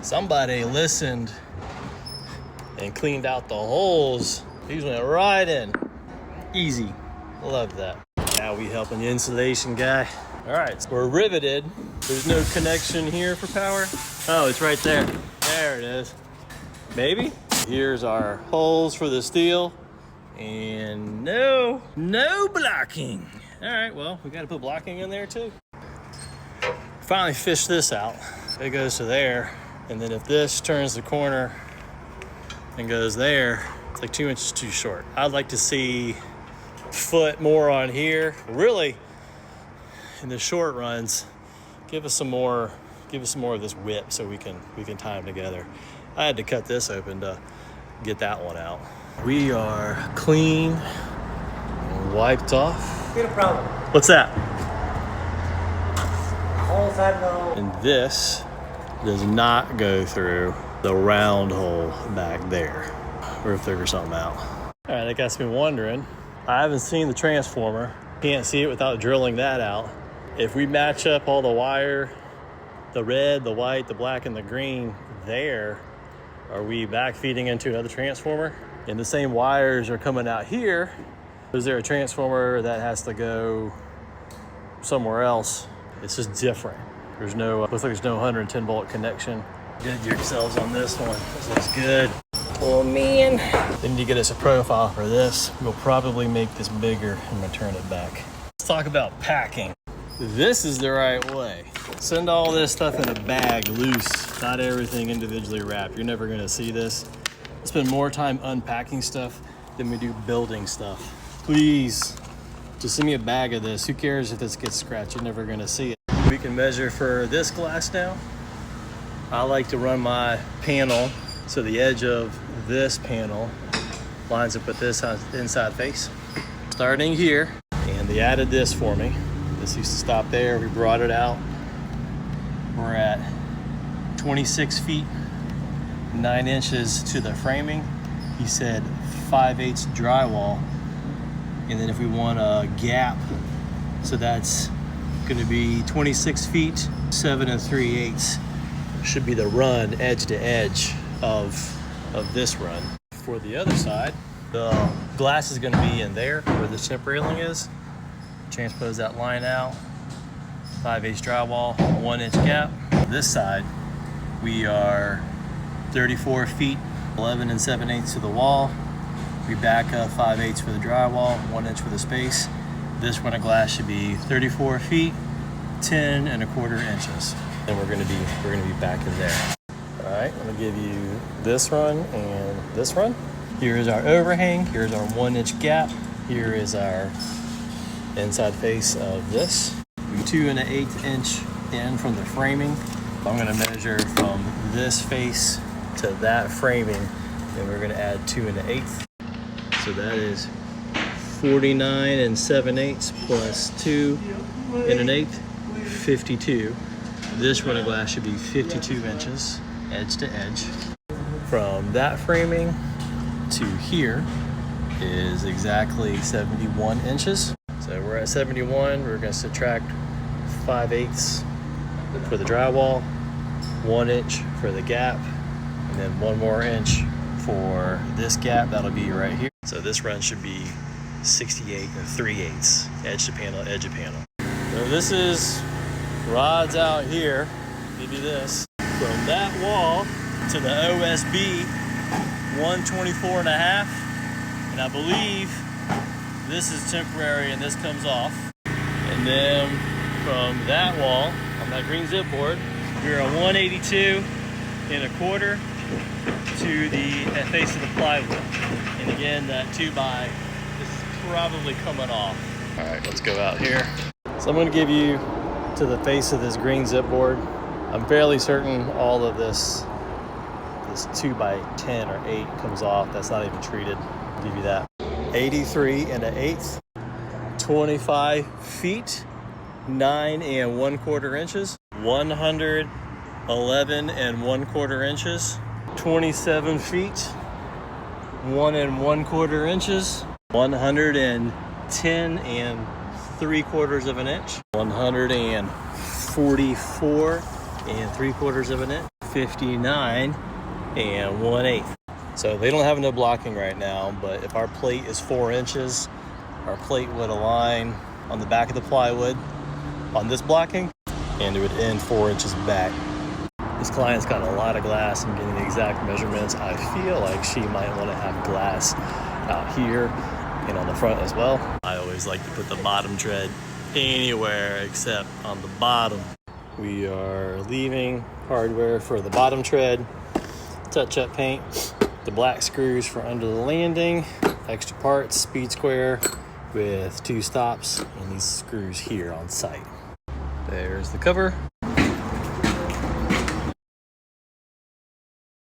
Somebody listened and cleaned out the holes. These went right in. Easy. Love that. Now we helping the insulation guy. All right, so we're riveted. There's no connection here for power. Oh, it's right there. There it is. Maybe. Here's our holes for the steel. And no blocking. All right, well, we gotta put blocking in there too. Finally fished this out. It goes to there. And then if this turns the corner and goes there, it's like 2 inches too short. I'd like to see a foot more on here. Really, in the short runs, give us some more of this whip so we can tie them together. I had to cut this open to get that one out. We are clean and wiped off. Get a problem. What's that? Holes I know. And this does not go through the round hole back there. We'll figure something out. All right, that guy's been wondering. I haven't seen the transformer. Can't see it without drilling that out. If we match up all the wire, the red, the white, the black, and the green there, are we back feeding into another transformer? And the same wires are coming out here. Is there a transformer that has to go somewhere else? It's just different. There's no, looks like there's no 110 volt connection. Good yourselves on this one. This looks good. Oh man. They need to get us a profile for this. We'll probably make this bigger and return it back. Let's talk about packing. This is the right way. Send all this stuff in a bag loose, not everything individually wrapped. You're never gonna see this. I spend more time unpacking stuff than we do building stuff. Please, just send me a bag of this. Who cares if this gets scratched? You're never gonna see it. We can measure for this glass now. I like to run my panel so the edge of this panel lines up with this inside face. Starting here, and they added this for me. This used to stop there. We brought it out. We're at 26 feet, 9 inches to the framing. He said 5/8 drywall. And then if we want a gap, so that's going to be 26 feet, 7 3/8 should be the run edge to edge of this run. For the other side, the glass is going to be in there where the chip railing is. Transpose that line out, 5/8 drywall, 1 inch gap. This side, we are 34 feet, 11 7/8 to the wall. We back up 5/8 for the drywall, 1 inch for the space. This run of glass should be 34 feet, 10 1/4 inches. And we're gonna be back in there. All right, I'm gonna give you this run and this run. Here is our overhang, here's our 1 inch gap. Here is our inside face of this. 2 1/8 inch in from the framing. I'm gonna measure from this face to that framing, and we're gonna add 2 1/8. So that is 49 7/8 plus 2 1/8, 52. This run of glass should be 52 inches, edge to edge. From that framing to here is exactly 71 inches. So we're at 71, we're gonna subtract 5/8 for the drywall, 1 inch for the gap, and then 1 more inch for this gap. That'll be right here. So this run should be 68 3/8, edge to panel, edge to panel. So this is rods out here. Give you this. From that wall to the OSB, 124.5, and I believe this is temporary and this comes off. And then from that wall on that green zip board, we're a 182 1/4 to the face of the plywood. And again, that 2x is probably coming off. All right, let's go out here. So I'm gonna give you to the face of this green zip board. I'm fairly certain all of this 2x10 or 8 comes off. That's not even treated. I'll give you that. 83 1/8, 25 feet, 9 1/4 inches, 111 1/4 inches, 27 feet, 1 1/4 inches, 110 3/4 of an inch, 144 3/4 of an inch, 59 1/8. So they don't have no blocking right now, but if our plate is 4 inches, our plate would align on the back of the plywood on this blocking, and it would end 4 inches back. This client's got a lot of glass. I'm getting the exact measurements. I feel like she might want to have glass out here and on the front as well. I always like to put the bottom tread anywhere except on the bottom. We are leaving hardware for the bottom tread, touch-up paint, the black screws for under the landing, extra parts, speed square with 2 stops, and these screws here on site. There's the cover.